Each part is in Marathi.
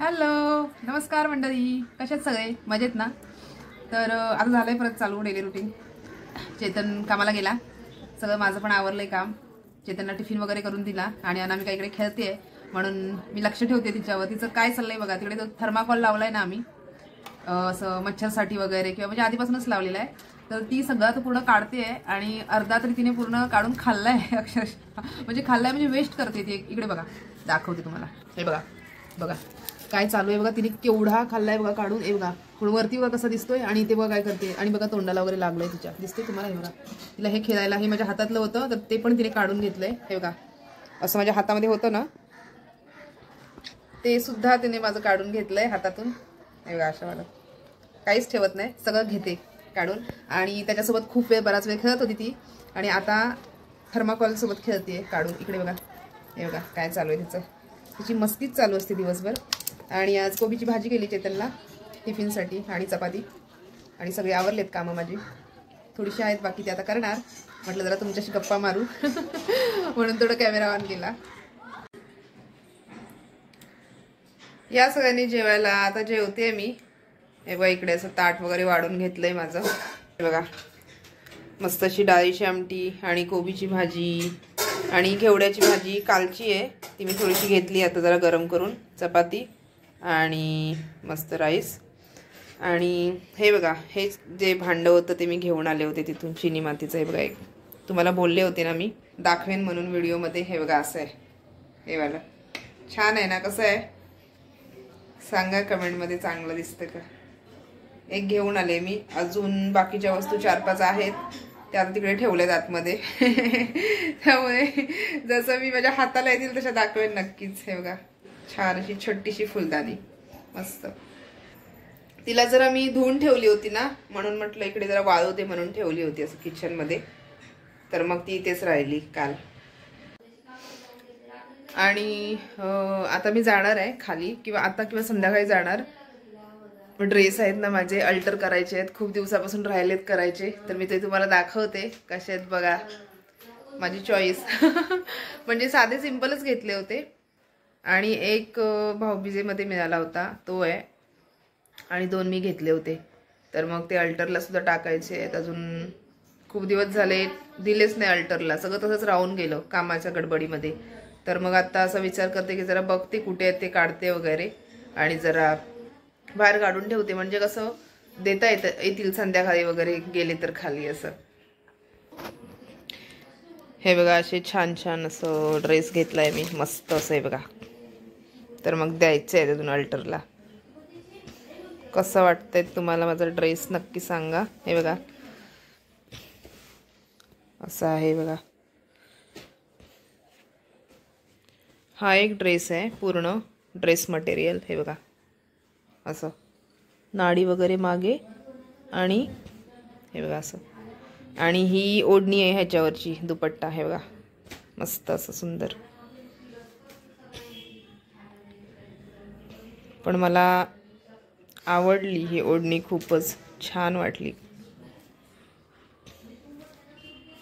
हॅलो, नमस्कार मंडळी, कशात सगळे मजेत ना? तर आता झालंय परत चालू डेली रुटीन. चेतन कामाला गेला, सगळं माझं पण आवरलंय काम. चेतनला टिफिन वगैरे करून दिला आणि अनामिका इकडे खेळते, म्हणून मी लक्ष ठेवते तिच्यावर. तिचं काय चाललंय बघा. तिकडे तो थर्माकॉल लावलाय ना आम्ही, असं मच्छरसाठी वगैरे, किंवा म्हणजे आधीपासूनच लावलेला आहे. तर ती सगळं तो पूर्ण काढते आणि अर्धा तरी तिने पूर्ण काढून खाल्लाय अक्षरशः. म्हणजे खाल्लाय म्हणजे वेस्ट करते ती. इकडे बघा, दाखवते तुम्हाला. हे बघा बघा काय चालू आहे बघा. तिने केवढा खाल्लाय बघा काढून. हे बघा वरती बघा कसा दिसतोय, आणि ते बघा काय करते. आणि बघा तोंडाला वगैरे लागलंय तिच्या, दिसते तुम्हाला? हे बघा, तिला हे खेळायला हे माझ्या हातातलं होतं, तर ते पण तिने काढून घेतलंय. हे बघा असं माझ्या हातामध्ये होतं ना, ते सुद्धा तिने माझं काढून घेतलंय हातातून. हे बघा अशा मला काहीच ठेवत नाही, सगळं घेते काढून. आणि त्याच्यासोबत खूप बराच वेळ खेळत होती ती, आणि आता थर्माकॉल सोबत खेळते काढून. इकडे बघा, हे बघा काय चालू आहे तिचं. तिची मस्तीच चालू असते दिवसभर. आणि आज कोबीची भाजी केली चेतनला टिफिनसाठी, आणि चपाती. आणि सगळे आवरलेत कामं माझी, थोडीशी आहेत बाकी, ते आता करणार. म्हटलं जरा तुमच्याशी गप्पा मारू म्हणून थोडं कॅमेरा ऑन केला. या सगळ्यांनी जेवायला. आता जेवते मी. हे बघा इकडे असं ताट वगैरे वाढून घेतलंय माझं. हे बघा मस्त अशी डाळीची आमटी आणि कोबीची भाजी आणि घेवड्याची भाजी कालची आहे, ती मी थोडीशी घेतली आता जरा गरम करून. चपाती आणि मस्त राईस. आणि हे बघा, हे जे भांडं होतं ते मी घेऊन आले होते तिथून, चिनी मातीचं. हे बघा, एक तुम्हाला बोलले होते ना मी दाखवेन म्हणून व्हिडिओमध्ये. हे बघा असं आहे हे वाला. छान आहे ना? कसं आहे सांगा कमेंटमध्ये, चांगलं दिसतं का? एक घेऊन आले मी. अजून बाकीच्या वस्तू 4-5 आहेत, त्या तिकडे ठेवल्यात आतमध्ये त्यामुळे जसं मी माझ्या हाताला येतील तशा दाखवेन नक्कीच. हे बघा छान अशी छोटीशी फुलदाणी मस्त. तिला जरा मी धुवून ठेवली होती ना, म्हणून म्हटलं इकडे जरा वाळू दे म्हणून ठेवली होती असं किचनमध्ये. तर मग ती इथेच राहिली काल. आणि आता मी जाणार आहे खाली, किंवा आता किंवा संध्याकाळी जाणार. ड्रेस आहेत ना माझे, अल्टर करायचे आहेत, खूप दिवसापासून राहिलेत करायचे. तर मी ते तुम्हाला दाखवते कसे आहेत बघा. माझी चॉईस म्हणजे साधे सिंपलच घेतले होते. आणि एक भाऊबीजेमध्ये मिळाला होता तो आहे, आणि 2 मी घेतले होते. तर मग ते अल्टरला सुद्धा टाकायचे आहेत. अजून खूप दिवस झाले दिलेच नाही अल्टरला, सगळं तसंच राहून गेलं कामाच्या गडबडीमध्ये. तर मग आता असं विचार करते की जरा बघते कुठे आहेत ते, काढते वगैरे आणि जरा बाहेर काढून ठेवते, म्हणजे कसं देता येतील संध्याकाळी वगैरे गेले तर खाली असं. हे बघा असे छान छान असं ड्रेस घेतलाय मी, मस्त असं आहे बघा. तर मग द्यायचं आहे अजून अल्टरला. कसं वाटतंय तुम्हाला माझा ड्रेस नक्की सांगा. हे बघा असं आहे बघा. हा एक ड्रेस आहे, पूर्ण ड्रेस मटेरियल. हे बघा असं नाडी वगैरे मागे, आणि हे बघा असं. आणि ही ओढणी आहे ह्याच्यावरची, दुपट्टा. हे बघा मस्त असं सुंदर. पण मला आवडली ही ओढणी, खूपच छान वाटली.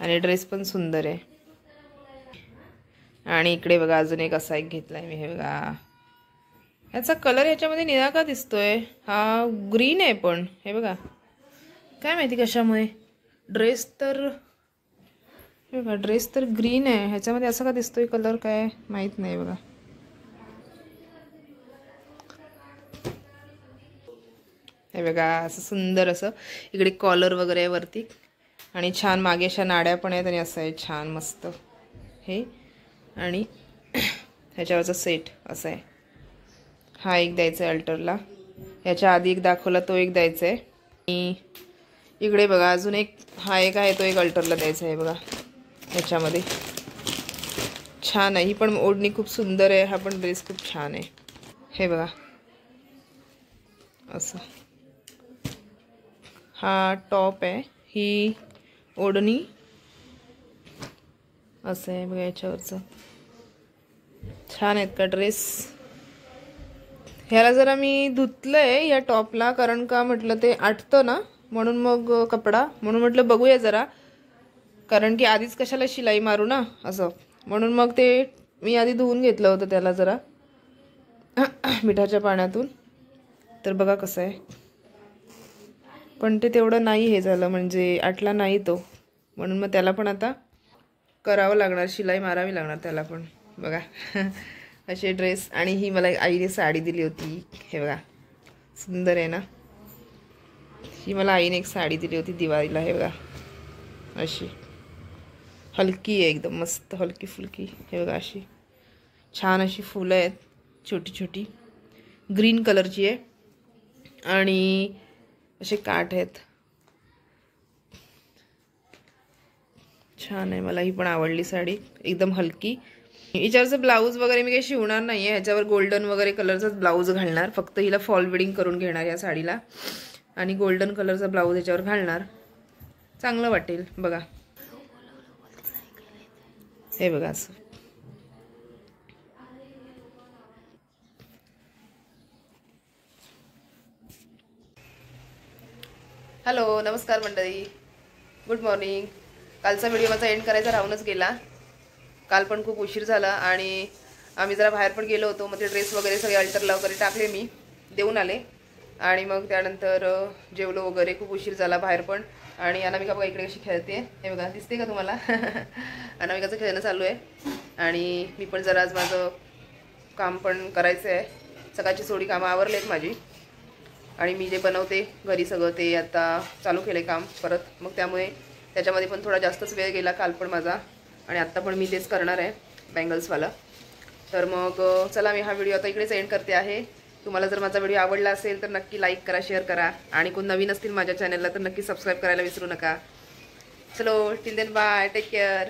आणि ड्रेस पण सुंदर आहे. आणि इकडे बघा अजून एक असा एक घेतलाय मी. हे बघा ह्याचा कलर ह्याच्यामध्ये निळा का दिसतोय? हा ग्रीन आहे, पण हे बघा काय माहिती कशामुळे. ड्रेस तर हे बघा, ड्रेस तर ग्रीन आहे, ह्याच्यामध्ये असा का दिसतोय कलर, काय माहित नाही बघा. हे बघा असं सुंदर असं इकडे कॉलर वगैरे आहे वरती, आणि छान मागे अशा नाड्या पण आहेत, आणि असं आहे छान मस्त हे. आणि ह्याच्यावरचा सेट असं आहे. हा एक द्यायचा आहे अल्टरला. ह्याच्या आधी एक दाखवला तो एक द्यायचा आहे. आणि इकडे बघा अजून एक, हा एक आहे तो एक अल्टरला द्यायचा आहे बघा. ह्याच्यामध्ये छान आहे, ही पण ओढणी खूप सुंदर आहे. हा पण ड्रेस खूप छान आहे. हे बघा असं हा टॉप आहे, ही ओढणी असं आहे बघा. याच्यावरचं छान आहेत का ड्रेस. ह्याला जरा मी धुतलंय या टॉपला, कारण का म्हटलं ते आटतं ना, म्हणून मग कपडा, म्हणून म्हटलं बघूया जरा, कारण की आधीच कशाला शिलाई मारू ना असं. म्हणून मग ते मी आधी धुवून घेतलं होतं त्याला जरा, मिठाच्या पाण्यातून. तर बघा कसं आहे, पण ते तेवढं नाही हे झालं, म्हणजे आटला नाही तो, म्हणून मग त्याला पण आता करावं लागणार, शिलाई मारावी लागणार त्याला पण. बघा असे ड्रेस. आणि ही मला आईने साडी दिली होती, हे बघा सुंदर आहे ना. ही मला आईने एक साडी दिली होती दिवाळीला, हे बघा अशी हलकी आहे एकदम, मस्त हलकी फुलकी. हे बघा अशी छान अशी फुलं आहेत, छोटी छोटी, ग्रीन कलरची आहे आणि असे काठ आहेत. छान आहे, मला ही पण आवडली साडी, एकदम हलकी. हिच्यावरचं ब्लाऊज वगैरे मी काही शिवणार नाही आहे, ह्याच्यावर गोल्डन वगैरे कलरचाच ब्लाऊज घालणार. फक्त हिला फॉल बिडिंग करून घेणार या साडीला आणि गोल्डन कलरचा ब्लाऊज ह्याच्यावर घालणार, चांगलं वाटेल. बघा हे बघा असं. हॅलो, नमस्कार मंडळी, गुड मॉर्निंग. कालचा व्हिडिओ माझा एंड करायचा राहूनच गेला. काल पण खूप उशीर झाला आणि आम्ही जरा बाहेर पण गेलो होतो. मग ते ड्रेस वगैरे सगळे अल्टरला वगैरे टाकले, मी देऊन आले आणि मग त्यानंतर जेवलो वगैरे. खूप उशीर झाला बाहेर पण. आणि अनामिका बघा इकडे कशी खेळते, हे बघा दिसते का तुम्हाला? अनामिकाचं खेळणं चालू आहे आणि मी पण जरा आज माझं काम पण करायचं आहे. सकाळची थोडी कामं आवरली आहेत माझी आणि मी जे बनवते घरी सगळं ते आता चालू केलं आहे काम परत. मग त्यामुळे त्याच्यामध्ये पण थोडा जास्तच वेळ गेला काल पण माझा, आणि आत्ता पण मी तेच करणार आहे बँगल्सवाला. तर मग चला, मी हा व्हिडिओ आता इकडेच एंड करते आहे. तुम्हाला जर माझा व्हिडिओ आवडला असेल तर नक्की लाईक करा, शेअर करा आणि कोण नवीन असतील माझ्या चॅनलला तर नक्की सबस्क्राईब करायला विसरू नका. चलो, till then bye, take care.